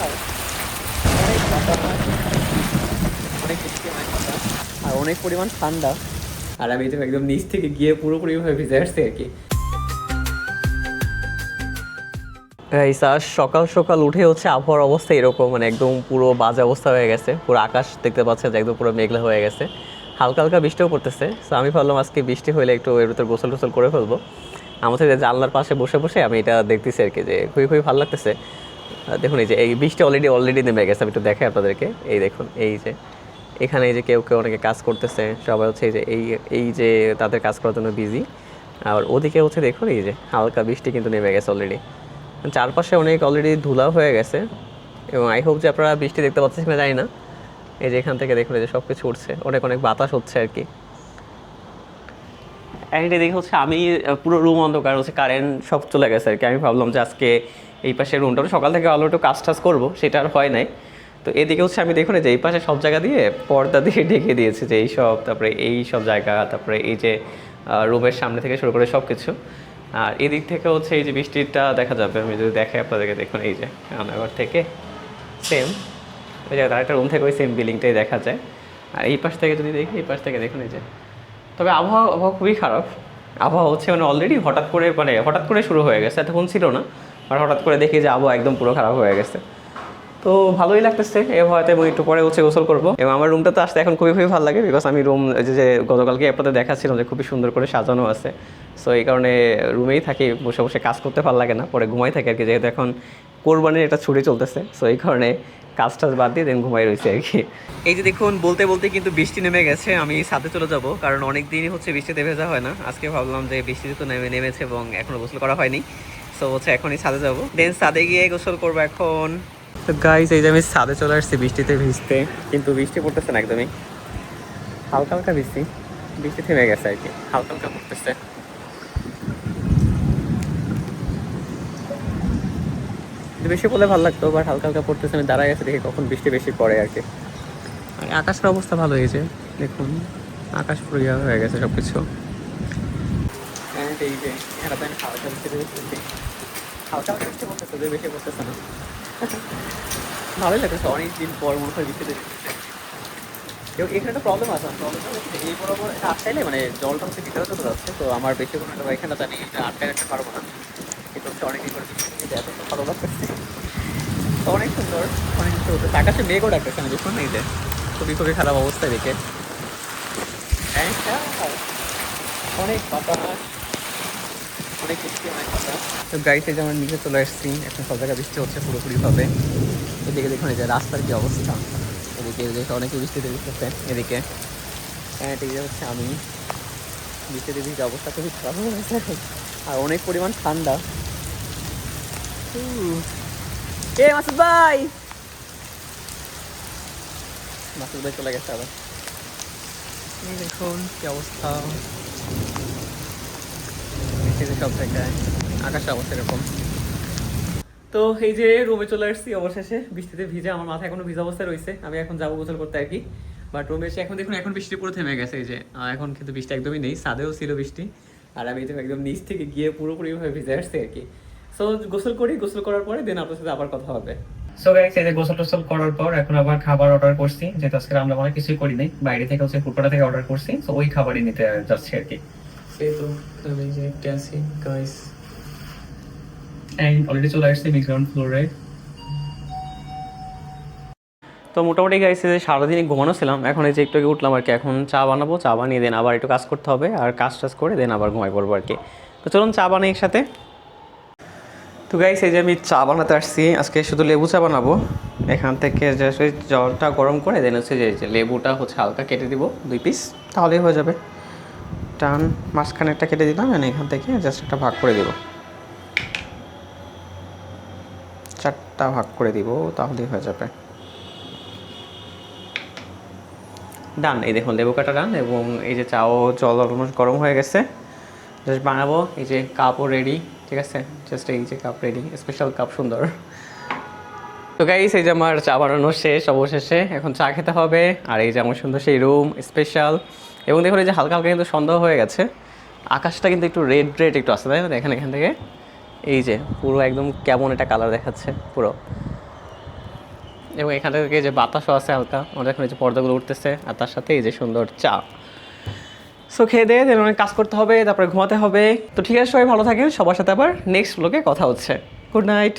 অনেক বাতাস, অনেক বৃষ্টি, অনেক বাতাস আর অনেক পরিমাণ ঠান্ডা। আর আমি তো একদম নিচ থেকে গিয়ে পুরোপুরিভাবে ভিজে আসছি আর কি। সকাল সকাল উঠে হচ্ছে আবহাওয়ার অবস্থা এরকম, মানে একদম পুরো বাজে অবস্থা হয়ে গেছে। পুরো আকাশ দেখতে পাচ্ছে যে একদম পুরো মেঘলা হয়ে গেছে, হালকা হালকা বৃষ্টিও পড়তেছে। সো আমি ভাবলাম আজকে বৃষ্টি হলে একটু এর ভিতরে গোসল টোসল করে ফেলবো। আমার সাথে জানলার পাশে বসে বসে আমি এটা দেখতেছি আর কি, যে খুবই খুবই ভালো লাগতেছে। দেখুন এই যে এই বৃষ্টি অলরেডি নেমে গেছে। আমি একটু দেখাই আপনাদেরকে, এই দেখুন এই যে এখানে এই যে কেউ কেউ অনেকে কাজ করতেছে, সবাই হচ্ছে এই যে এই যে তাদের কাজ করার জন্য বিজি। আর ওদিকে হচ্ছে দেখুন এই যে হালকা বৃষ্টি কিন্তু নেমে গেছে অলরেডি, চারপাশে অনেক অলরেডি ধুলা হয়ে গেছে। এবং আই হোপ যে আপনারা বৃষ্টি দেখতে পাচ্ছেন কিনা জানি না। এই যে এখান থেকে দেখুন এই যে সব কিছু উঠছে, অনেক অনেক বাতাস হচ্ছে আর কি। অ্যান্ড এদিকে হচ্ছে আমি পুরো রুম অন্ধকার হচ্ছে, কারেন্ট সব চলে গেছে আর কি। আমি ভাবলাম যে আজকে এই পাশের রুমটা সকাল থেকে আলো একটু কাজ টাজ করবো, সেটা আর হয় নাই। তো এদিকে হচ্ছে আমি দেখুন যে এই পাশে সব জায়গা দিয়ে পর্দা দিয়ে ঢেকে দিয়েছে, যে এই সব, তারপরে এই সব জায়গা, তারপরে এই যে রুমের সামনে থেকে শুরু করে সব কিছু। আর এদিক থেকে হচ্ছে এই যে বৃষ্টিটা দেখা যাবে, আমি যদি দেখাই আপনাদেরকে, দেখুন এই যে রান্নাঘর থেকে সেম ওই জায়গায় আরেকটা রুম থেকে ওই সেম বিল্ডিংটাই দেখা যায়। আর এই পাশ থেকে যদি দেখি, এই পাশ থেকে দেখুন এই যে, তবে আবহাওয়া খুবই খারাপ। আবহাওয়া হচ্ছে মানে অলরেডি হঠাৎ করে শুরু হয়ে গেছে, এতক্ষণ ছিল না। আর হঠাৎ করে দেখি যে আবহাওয়া একদম পুরো খারাপ হয়ে গেছে। তো ভালোই লাগতেছে এই আবহাওয়াতে, এবং একটু পরে হচ্ছে গোসল করবো। এবং আমার রুমটা তো আসতে এখন খুবই খুবই ভালো লাগে, বিকজ আমি রুম যে গতকালকে আপনাদের দেখাচ্ছিলাম যে খুবই সুন্দর করে সাজানো আছে। সো এই কারণে রুমেই থাকি, বসে বসে কাজ করতে ভালো লাগে না, পরে ঘুমাই থাকি আর কি। যেহেতু এখন কোরবানির একটা ছুটি চলতেছে, সো এই কারণে কাজ টাজ বাদ দিয়ে দেন ঘুমাই রয়েছে আর কি। এই যে দেখুন বলতে বলতে কিন্তু বৃষ্টি নেমে গেছে, আমি ছাদে চলে যাব, কারণ অনেক দিনই হচ্ছে বৃষ্টিতে ভেজা হয় না। আজকে ভাবলাম যে বৃষ্টিতে তো নেমেছে এবং এখনও গোসল করা হয়নি, সো হচ্ছে এখনই ছাদে যাব, দেন ছাদে গিয়ে গোসল করবো এখন। তো গাইস এই যে আমি ছাদে চলে আসছি বৃষ্টিতে ভিজতে, কিন্তু বৃষ্টি পড়তেছে না একদমই, হালকা হালকা বৃষ্টি থেমে গেছে আর কি, হালকা হালকা পড়তেছে। বেশি পড়লে ভালো লাগতো, বাট হালকা হালকা পড়তেছে। আমি দাঁড়ায় গেছে দেখি কখন বৃষ্টি বেশি পড়ে আর কি। আর আকাশের অবস্থা ভালো হয়েছে, দেখুন আকাশ পুরো ইয়া হয়ে গেছে সব কিছু। এই যে হালকা হালকা বৃষ্টি পড়তেছে, বেশি পড়তেছে না। ভালোই লাগতেছে, অনেকদিন পর মনে হয় বৃষ্টিতে। এবং এখানে একটা প্রবলেম আছে, এই বরাবর এটা আটকাইলে মানে জলটা হচ্ছে ভিতরে চলে যাচ্ছে। তো আমার বেশি কোনো একটা এখানে জানি এটা আটকায় রাখতে পারবো না, কিন্তু হচ্ছে অনেকদিন করে এত ভালো লাগতেছে। তো অনেক সুন্দর, অনেক কিছু হচ্ছে, আকাশে মেঘও ডাকতেছে না দেখুন এই যে, খুবই খুবই খারাপ অবস্থা এদিকে। অনেক বাতাস, অনেক বৃষ্টি, অনেক বাতাস। তো গাড়িতে যে আমরা নিচে চলে আসছি, এখন সব জায়গায় বৃষ্টি হচ্ছে পুরোপুরিভাবে। এদিকে দেখুন এই যে রাস্তার কি অবস্থা, এদিকে দেখে অনেকে বৃষ্টিতে ভিজতেছে। এদিকে এদিকে হচ্ছে আমি বৃষ্টিতে ভিজে অবস্থা খুবই খারাপ হয়ে গেছে, আর অনেক পরিমাণ ঠান্ডা। এ মাসুদ ভাই, মাসুদ ভাই চলে গেছে আবার। দেখুন কি অবস্থা বৃষ্টিতে সব জায়গায়, আকাশের অবস্থা এরকম। তো এই যে রুমে চলে আসছি অবশেষে, বৃষ্টিতে ভিজে, আমার মাথা এখনো ভিজা অবস্থায় রয়েছে। আমি এখন যাবো গোসল করতে আর কি, বাট রুমে এসে এখন দেখুন এখন বৃষ্টি পুরো থেমে গেছে। এই যে এখন কিন্তু বৃষ্টি একদমই নেই, ছাদেও ছিল বৃষ্টি। আর আমি তো একদম নিচ থেকে গিয়ে পুরোপুরিভাবে ভিজে আসছি আর কি। সো গোসল করি, গোসল করার পরে দেন আপনার সাথে আবার কথা হবে। সো গাইস এই যে গোসল টোসল করার পর এখন আবার খাবার অর্ডার করছি, যেহেতু আজকে আমরা অনেক কিছুই করি নাই, বাইরে থেকে হচ্ছে ফুডপাড়া থেকে অর্ডার করছি। সো ওই খাবারই নিতে যাচ্ছি আর কি। সেই তো আমি যে ট্যাক্সি গাইস অলরেডি চলে আসছি গ্রাউন্ড ফ্লোরে। তো মোটামুটি গাইছে যে সারাদিনই ঘুমানো ছিলাম, এখন এই যে একটু আগে উঠলাম আর কি। এখন চা বানাবো, চা বানিয়ে দেন আবার একটু কাজ করতে হবে, আর কাজ টাজ করে দেন আবার ঘুমাই পড়বো আর কি। তো চলুন চা বানাই একসাথে। তো গাইস এই যে আমি চা বানাতে আসছি, আজকে শুধু লেবু চা বানাবো। এখান থেকে যে জলটা গরম করে দেন হচ্ছে যে লেবুটা হচ্ছে হালকা কেটে দিব 2 পিস, তাহলেই হয়ে যাবে। টান মাঝখানে একটা কেটে দিলাম, এখান থেকে জাস্ট একটা ভাগ করে দিব, 4টা ভাগ করে দিব, তাহলেই হয়ে যাবে। ডান, এই দেখুন লেবু কাটা ডান। এবং এই যে চাও জল অলমোস্ট গরম হয়ে গেছে, জাস্ট বানাবো। এই যে কাপও রেডি, ঠিক আছে, জাস্ট এই যে কাপ রেডি, স্পেশাল কাপ, সুন্দর। তো গাইস এই যে আমার চা বানানো শেষ অবশেষে, এখন চা খেতে হবে। আর এই যে আমার সুন্দর সেই রুম স্পেশাল। এবং দেখুন এই যে হালকা হালকা কিন্তু সন্ধ্যা হয়ে গেছে, আকাশটা কিন্তু একটু রেড রেড একটু আসছে, তাই না? দেখেন এখান থেকে এই যে পুরো একদম কেমন একটা কালার দেখাচ্ছে পুরো। এবং এখান থেকে যে বাতাসও আছে হালকা, আমাদের এখন এই যে পর্দাগুলো উঠতেছে, আর তার সাথে এই যে সুন্দর চা। সো খেয়ে দিয়ে দেন অনেক কাজ করতে হবে, তারপরে ঘুমাতে হবে। তো ঠিক আছে, সবাই ভালো থাকেন, সবার সাথে আবার নেক্সট ব্লগে কথা হচ্ছে। Good night.